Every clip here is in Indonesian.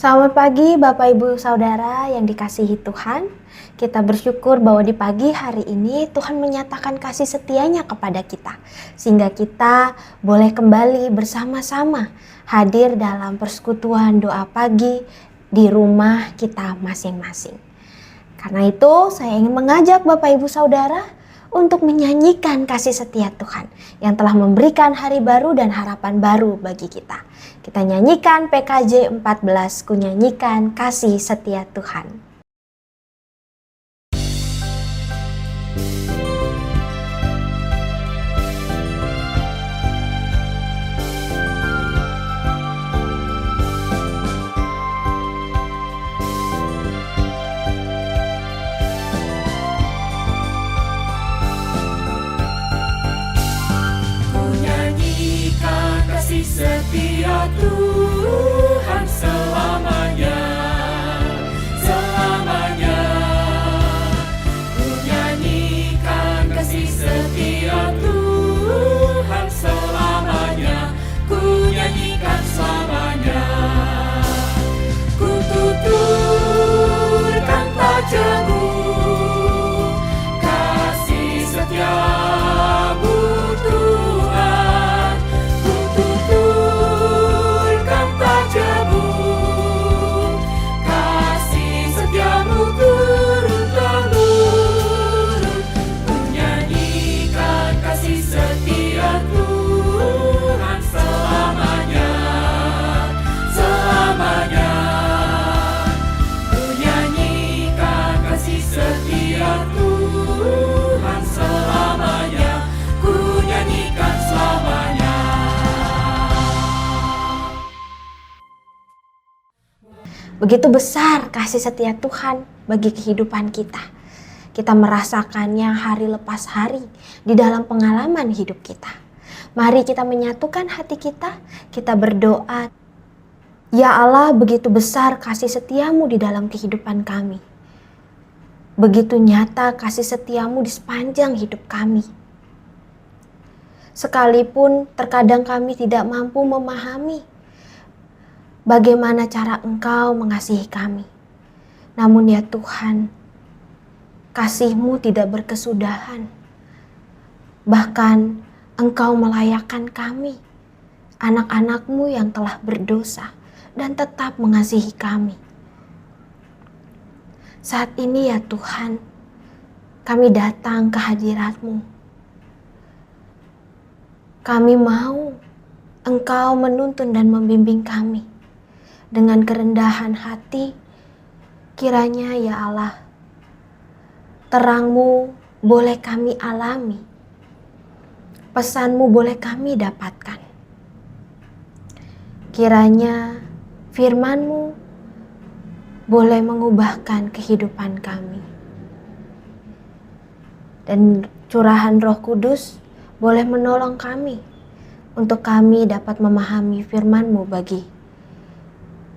Selamat pagi Bapak Ibu Saudara yang dikasihi Tuhan. Kita bersyukur bahwa di pagi hari ini Tuhan menyatakan kasih setianya kepada kita. Sehingga kita boleh kembali bersama-sama hadir dalam persekutuan doa pagi di rumah kita masing-masing. Karena itu saya ingin mengajak Bapak Ibu Saudara untuk menyanyikan kasih setia Tuhan yang telah memberikan hari baru dan harapan baru bagi kita. Kita nyanyikan PKJ 14, ku nyanyikan kasih setia Tuhan. Setia Tuhan selamanya, selamanya. Ku nyanyikan kasih setia Tuhan selamanya, ku nyanyikan selamanya. Ku tuturkan padamu kasih setiamu Tuhan. Tuturkan padamu kasih setiamu turun-temurun. Ku nyanyikan kasih setia Tuhan selamanya, selamanya. Ku nyanyikan kasih setia Tuhan selamanya, ku nyanyikan selamanya. Begitu besar kasih setia Tuhan bagi kehidupan kita. Kita merasakannya hari lepas hari di dalam pengalaman hidup kita. Mari kita menyatukan hati kita berdoa. Ya Allah, begitu besar kasih setiamu di dalam kehidupan kami. Begitu nyata kasih setiamu di sepanjang hidup kami. Sekalipun terkadang kami tidak mampu memahami bagaimana cara Engkau mengasihi kami. Namun ya Tuhan, kasih-Mu tidak berkesudahan. Bahkan Engkau melayakkan kami, anak-anak-Mu yang telah berdosa dan tetap mengasihi kami. Saat ini ya Tuhan, kami datang ke hadirat-Mu. Kami mau Engkau menuntun dan membimbing kami. Dengan kerendahan hati, kiranya ya Allah, terang-Mu boleh kami alami, pesan-Mu boleh kami dapatkan. Kiranya firman-Mu boleh mengubahkan kehidupan kami. Dan curahan Roh Kudus boleh menolong kami untuk kami dapat memahami firman-Mu bagi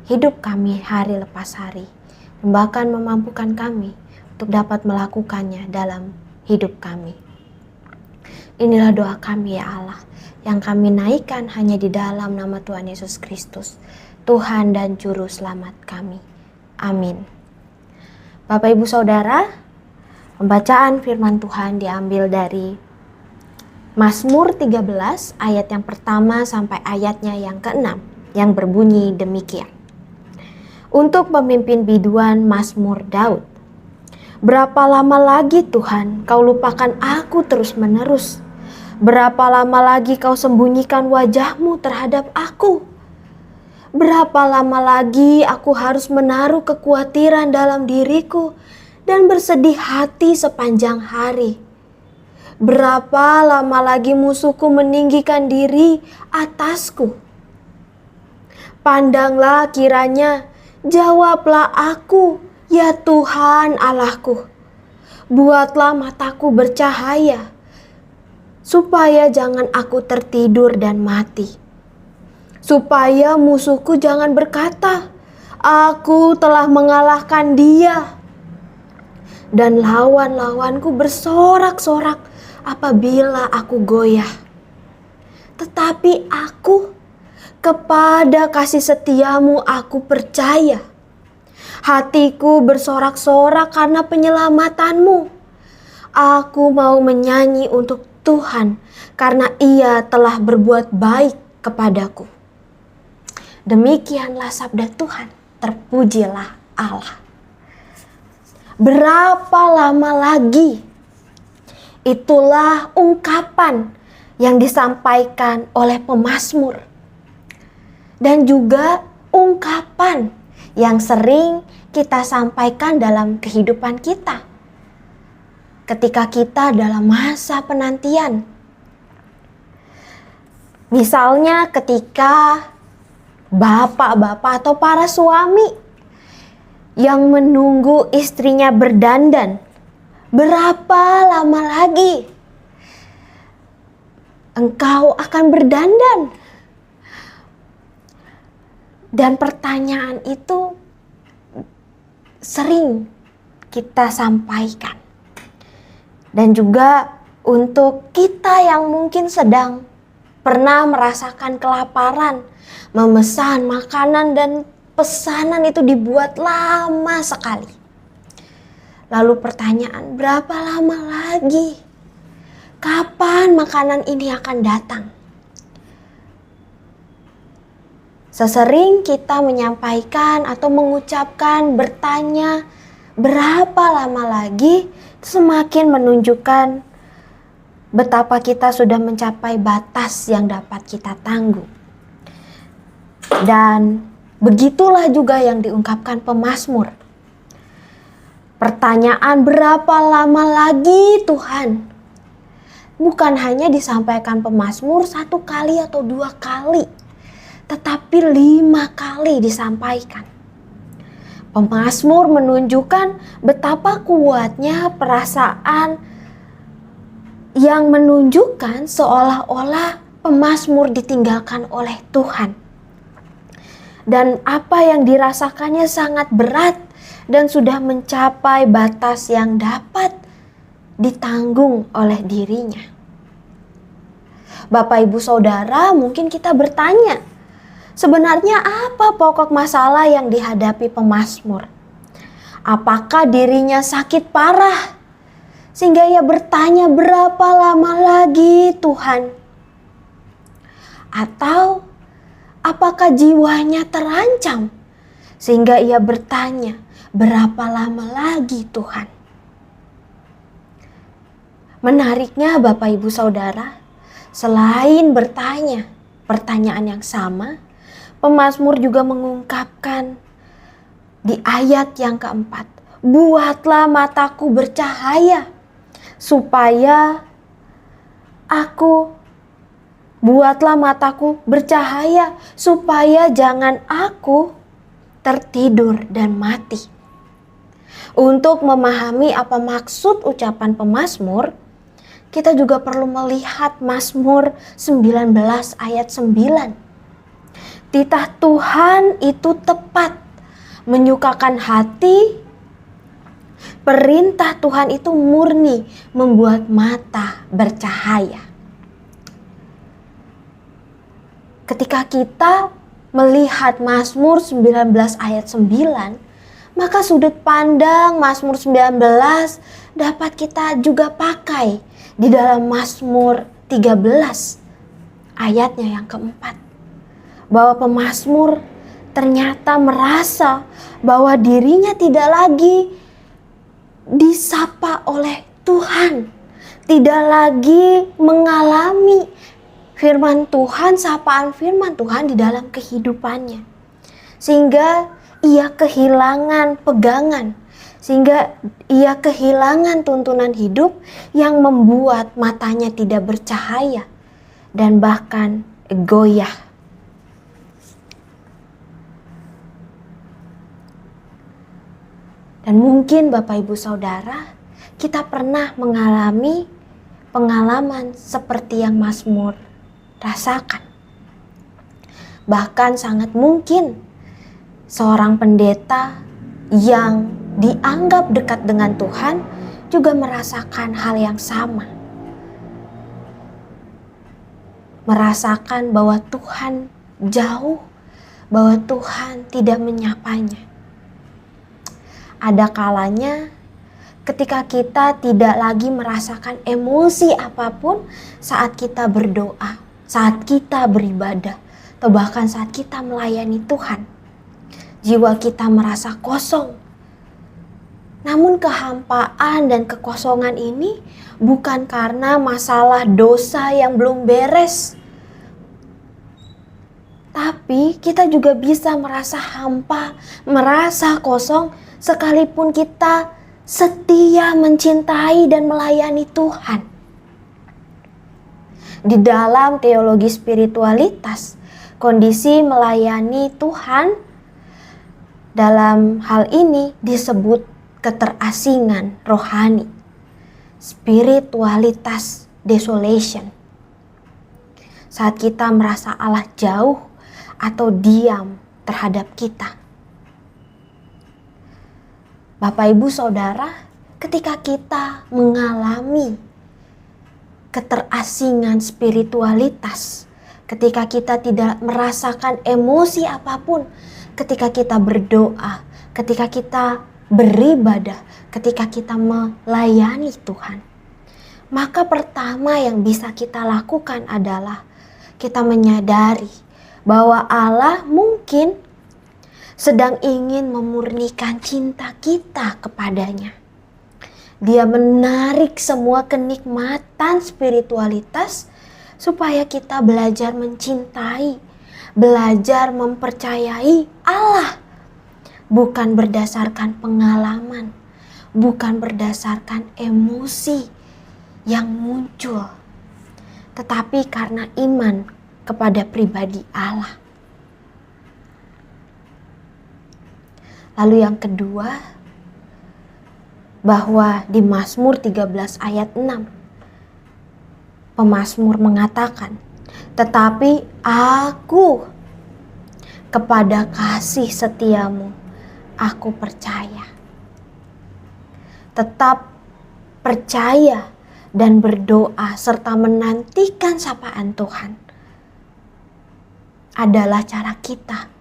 hidup kami hari lepas hari, dan bahkan memampukan kami untuk dapat melakukannya dalam hidup kami. Inilah doa kami ya Allah, yang kami naikkan hanya di dalam nama Tuhan Yesus Kristus, Tuhan dan Juru Selamat kami. Amin. Bapak Ibu Saudara, pembacaan firman Tuhan diambil dari Mazmur 13 ayat yang pertama sampai ayatnya yang ke-6 yang berbunyi demikian. Untuk pemimpin biduan Mazmur Daud. Berapa lama lagi Tuhan kau lupakan aku terus-menerus? Berapa lama lagi kau sembunyikan wajah-Mu terhadap aku? Berapa lama lagi aku harus menaruh kekhawatiran dalam diriku dan bersedih hati sepanjang hari? Berapa lama lagi musuhku meninggikan diri atasku? Pandanglah kiranya, jawablah aku, ya Tuhan Allahku. Buatlah mataku bercahaya, supaya jangan aku tertidur dan mati. supaya musuhku jangan berkata, "Aku telah mengalahkan dia." Dan lawan-lawanku bersorak-sorak apabila aku goyah. Tetapi aku, kepada kasih setiamu aku percaya. Hatiku bersorak-sorak karena penyelamatanmu. Aku mau menyanyi untuk Tuhan karena Ia telah berbuat baik kepadaku. Demikianlah sabda Tuhan, terpujilah Allah. Berapa lama lagi? Itulah ungkapan yang disampaikan oleh pemazmur. Dan juga ungkapan yang sering kita sampaikan dalam kehidupan kita. Ketika kita dalam masa penantian. Misalnya ketika bapak-bapak atau para suami yang menunggu istrinya berdandan. Berapa lama lagi engkau akan berdandan? Dan pertanyaan itu sering kita sampaikan. Dan juga untuk kita yang mungkin sedang pernah merasakan kelaparan, memesan makanan dan pesanan itu dibuat lama sekali. Lalu pertanyaan, berapa lama lagi? Kapan makanan ini akan datang? Sesering kita menyampaikan atau mengucapkan, bertanya, berapa lama lagi, semakin menunjukkan betapa kita sudah mencapai batas yang dapat kita tanggung. Dan begitulah juga yang diungkapkan pemazmur. Pertanyaan berapa lama lagi Tuhan? Bukan hanya disampaikan pemazmur 1 kali atau 2 kali, tetapi 5 kali disampaikan. Pemazmur menunjukkan betapa kuatnya perasaan yang menunjukkan seolah-olah pemazmur ditinggalkan oleh Tuhan. Dan apa yang dirasakannya sangat berat dan sudah mencapai batas yang dapat ditanggung oleh dirinya. Bapak, Ibu, Saudara, mungkin kita bertanya, sebenarnya apa pokok masalah yang dihadapi pemazmur? Apakah dirinya sakit parah sehingga ia bertanya, berapa lama lagi Tuhan? Atau apakah jiwanya terancam sehingga ia bertanya, berapa lama lagi Tuhan? Menariknya Bapak, Ibu, Saudara, selain bertanya pertanyaan yang sama, pemazmur juga mengungkapkan di ayat yang keempat, buatlah mataku bercahaya supaya jangan aku tertidur dan mati. Untuk memahami apa maksud ucapan pemazmur, kita juga perlu melihat Mazmur 19 ayat 9. Titah Tuhan itu tepat, menyukakan hati. Perintah Tuhan itu murni, membuat mata bercahaya. Ketika kita melihat Mazmur 19 ayat 9, maka sudut pandang Mazmur 19 dapat kita juga pakai di dalam Mazmur 13 ayatnya yang keempat. Bahwa pemazmur ternyata merasa bahwa dirinya tidak lagi disapa oleh Tuhan, tidak lagi mengalami firman Tuhan, sapaan firman Tuhan di dalam kehidupannya. Sehingga ia kehilangan pegangan, sehingga ia kehilangan tuntunan hidup yang membuat matanya tidak bercahaya dan bahkan goyah. Dan mungkin Bapak, Ibu, Saudara, kita pernah mengalami pengalaman seperti yang Mazmur rasakan. Bahkan sangat mungkin seorang pendeta yang dianggap dekat dengan Tuhan juga merasakan hal yang sama. Merasakan bahwa Tuhan jauh, bahwa Tuhan tidak menyapanya. Ada kalanya ketika kita tidak lagi merasakan emosi apapun saat kita berdoa, saat kita beribadah, atau bahkan saat kita melayani Tuhan. Jiwa kita merasa kosong. Namun kehampaan dan kekosongan ini bukan karena masalah dosa yang belum beres. Tapi kita juga bisa merasa hampa, merasa kosong sekalipun kita setia mencintai dan melayani Tuhan. Di dalam teologi spiritualitas, kondisi melayani Tuhan dalam hal ini disebut keterasingan rohani, spiritualitas desolation. Saat kita merasa Allah jauh atau diam terhadap kita. Bapak, Ibu, Saudara, ketika kita mengalami keterasingan spiritualitas, ketika kita tidak merasakan emosi apapun, ketika kita berdoa, ketika kita beribadah, ketika kita melayani Tuhan, maka pertama yang bisa kita lakukan adalah kita menyadari bahwa Allah mungkin sedang ingin memurnikan cinta kita kepadanya. Dia menarik semua kenikmatan spiritualitas supaya kita belajar mencintai, belajar mempercayai Allah. Bukan berdasarkan pengalaman, bukan berdasarkan emosi yang muncul, tetapi karena iman kepada pribadi Allah. Lalu yang kedua, bahwa di Mazmur 13 ayat 6, pemazmur mengatakan, tetapi aku kepada kasih setiamu, aku percaya. Tetap percaya dan berdoa serta menantikan sapaan Tuhan adalah cara kita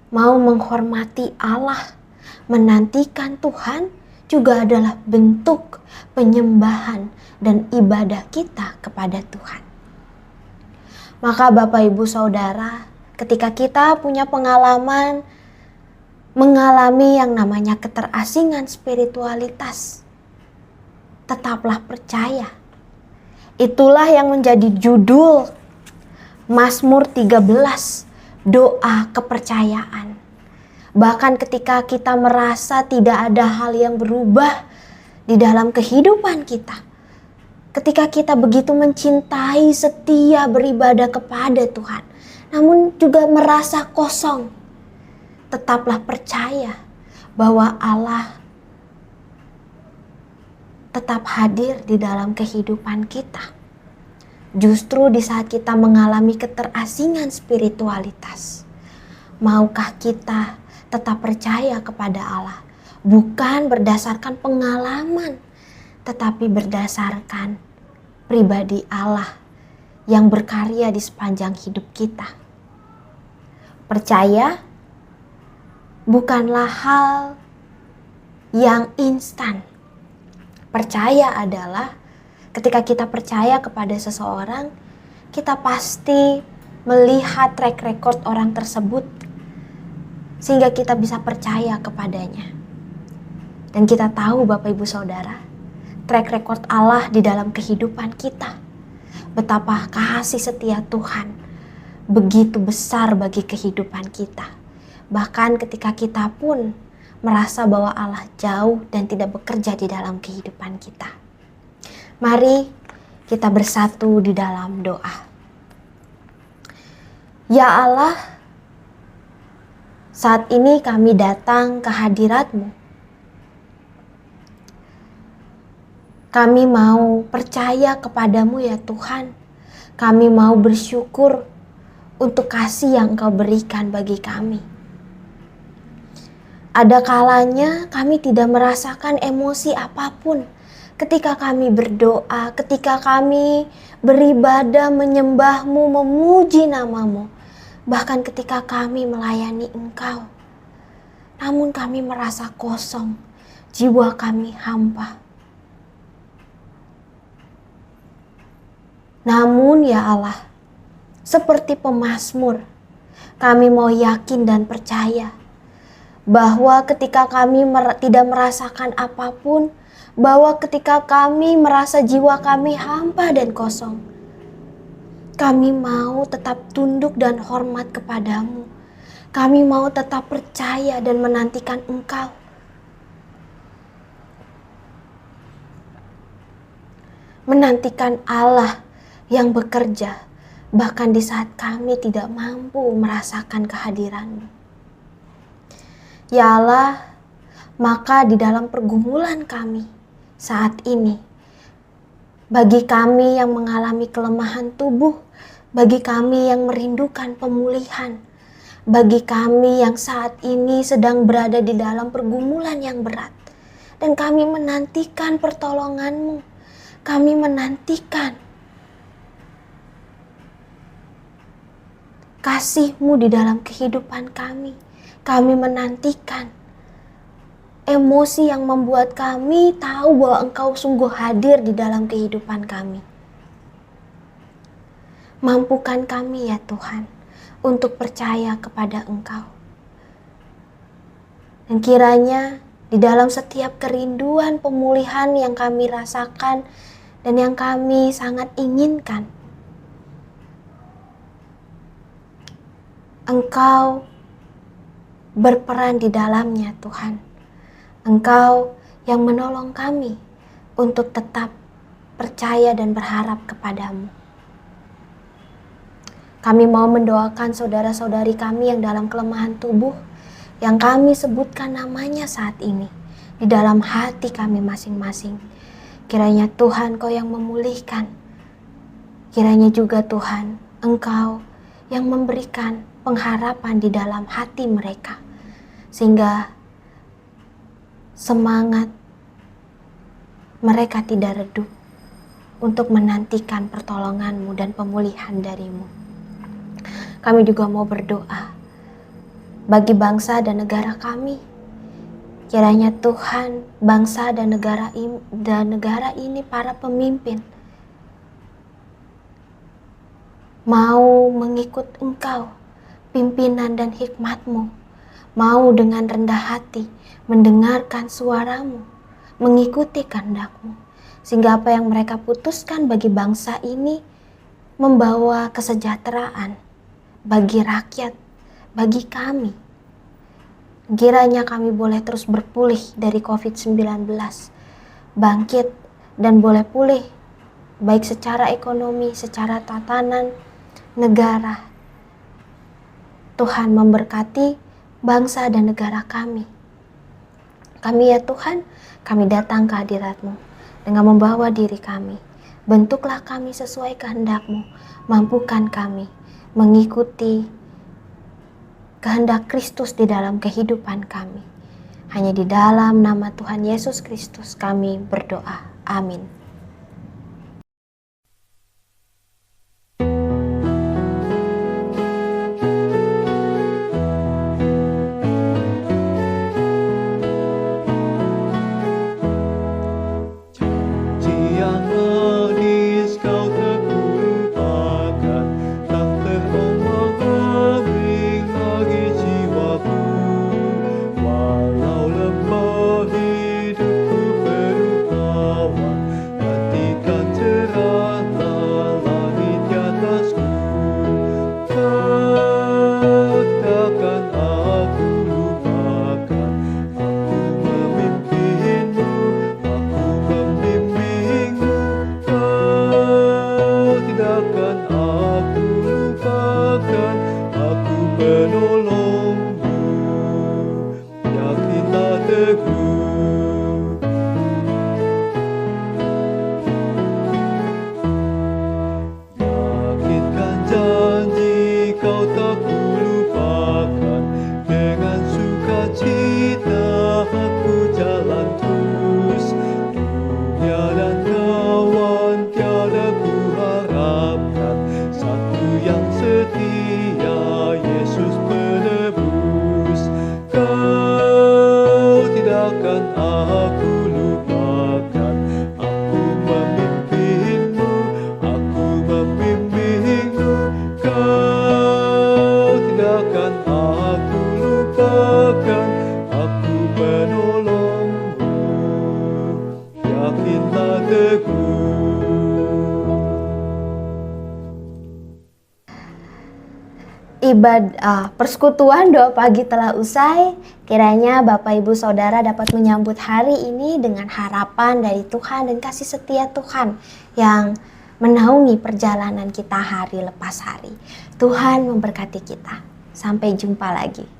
mau menghormati Allah. Menantikan Tuhan juga adalah bentuk penyembahan dan ibadah kita kepada Tuhan. Maka Bapak, Ibu, Saudara, ketika kita punya pengalaman mengalami yang namanya keterasingan spiritualitas, tetaplah percaya. Itulah yang menjadi judul Mazmur 13, doa kepercayaan. Bahkan ketika kita merasa tidak ada hal yang berubah di dalam kehidupan kita, ketika kita begitu mencintai, setia beribadah kepada Tuhan, namun juga merasa kosong, tetaplah percaya bahwa Allah tetap hadir di dalam kehidupan kita. Justru di saat kita mengalami keterasingan spiritualitas, maukah kita tetap percaya kepada Allah, bukan berdasarkan pengalaman, tetapi berdasarkan pribadi Allah yang berkarya di sepanjang hidup kita. Percaya bukanlah hal yang instan. Percaya adalah ketika kita percaya kepada seseorang, kita pasti melihat track record orang tersebut sehingga kita bisa percaya kepadanya. Dan kita tahu Bapak, Ibu, Saudara, track record Allah di dalam kehidupan kita. Betapa kasih setia Tuhan begitu besar bagi kehidupan kita. Bahkan ketika kita pun merasa bahwa Allah jauh dan tidak bekerja di dalam kehidupan kita. Mari kita bersatu di dalam doa. Ya Allah, saat ini kami datang ke hadirat-Mu. Kami mau percaya kepadamu ya Tuhan. Kami mau bersyukur untuk kasih yang Engkau berikan bagi kami. Ada kalanya kami tidak merasakan emosi apapun ketika kami berdoa, ketika kami beribadah, menyembah-Mu, memuji nama-Mu. Bahkan ketika kami melayani Engkau. Namun kami merasa kosong, jiwa kami hampa. Namun ya Allah, seperti pemazmur, kami mau yakin dan percaya bahwa ketika kami tidak merasakan apapun, bahwa ketika kami merasa jiwa kami hampa dan kosong, kami mau tetap tunduk dan hormat kepadamu. Kami mau tetap percaya dan menantikan Engkau. Menantikan Allah yang bekerja, bahkan di saat kami tidak mampu merasakan kehadiran-Mu. Ya Allah, maka di dalam pergumulan kami saat ini, bagi kami yang mengalami kelemahan tubuh, bagi kami yang merindukan pemulihan, bagi kami yang saat ini sedang berada di dalam pergumulan yang berat, dan kami menantikan pertolongan-Mu, kami menantikan kasih-Mu di dalam kehidupan kami menantikan emosi yang membuat kami tahu bahwa Engkau sungguh hadir di dalam kehidupan kami. Mampukan kami ya Tuhan untuk percaya kepada Engkau. Dan kiranya di dalam setiap kerinduan pemulihan yang kami rasakan dan yang kami sangat inginkan, Engkau berperan di dalamnya Tuhan. Engkau yang menolong kami untuk tetap percaya dan berharap kepadamu. Kami mau mendoakan saudara-saudari kami yang dalam kelemahan tubuh, yang kami sebutkan namanya saat ini, di dalam hati kami masing-masing. Kiranya Tuhan Kau yang memulihkan. Kiranya juga Tuhan, Engkau yang memberikan pengharapan di dalam hati mereka. Sehingga semangat mereka tidak redup untuk menantikan pertolongan-Mu dan pemulihan dari-Mu. Kami juga mau berdoa bagi bangsa dan negara kami. Kiranya Tuhan, bangsa dan negara ini, para pemimpin mau mengikut Engkau, pimpinan dan hikmat-Mu, mau dengan rendah hati mendengarkan suara-Mu, mengikuti kehendak-Mu, sehingga apa yang mereka putuskan bagi bangsa ini membawa kesejahteraan bagi rakyat, bagi kami. Kiranya kami boleh terus berpulih dari COVID-19, bangkit dan boleh pulih baik secara ekonomi, secara tatanan negara. Tuhan memberkati bangsa dan negara kami. Kami ya Tuhan, kami datang ke hadirat-Mu dengan membawa diri kami. Bentuklah kami sesuai kehendak-Mu, mampukan kami mengikuti kehendak Kristus di dalam kehidupan kami. Hanya di dalam nama Tuhan Yesus Kristus kami berdoa. Amin. persekutuan doa pagi telah usai. Kiranya Bapak Ibu Saudara dapat menyambut hari ini dengan harapan dari Tuhan dan kasih setia Tuhan yang menaungi perjalanan kita hari lepas hari. Tuhan memberkati kita. Sampai jumpa lagi.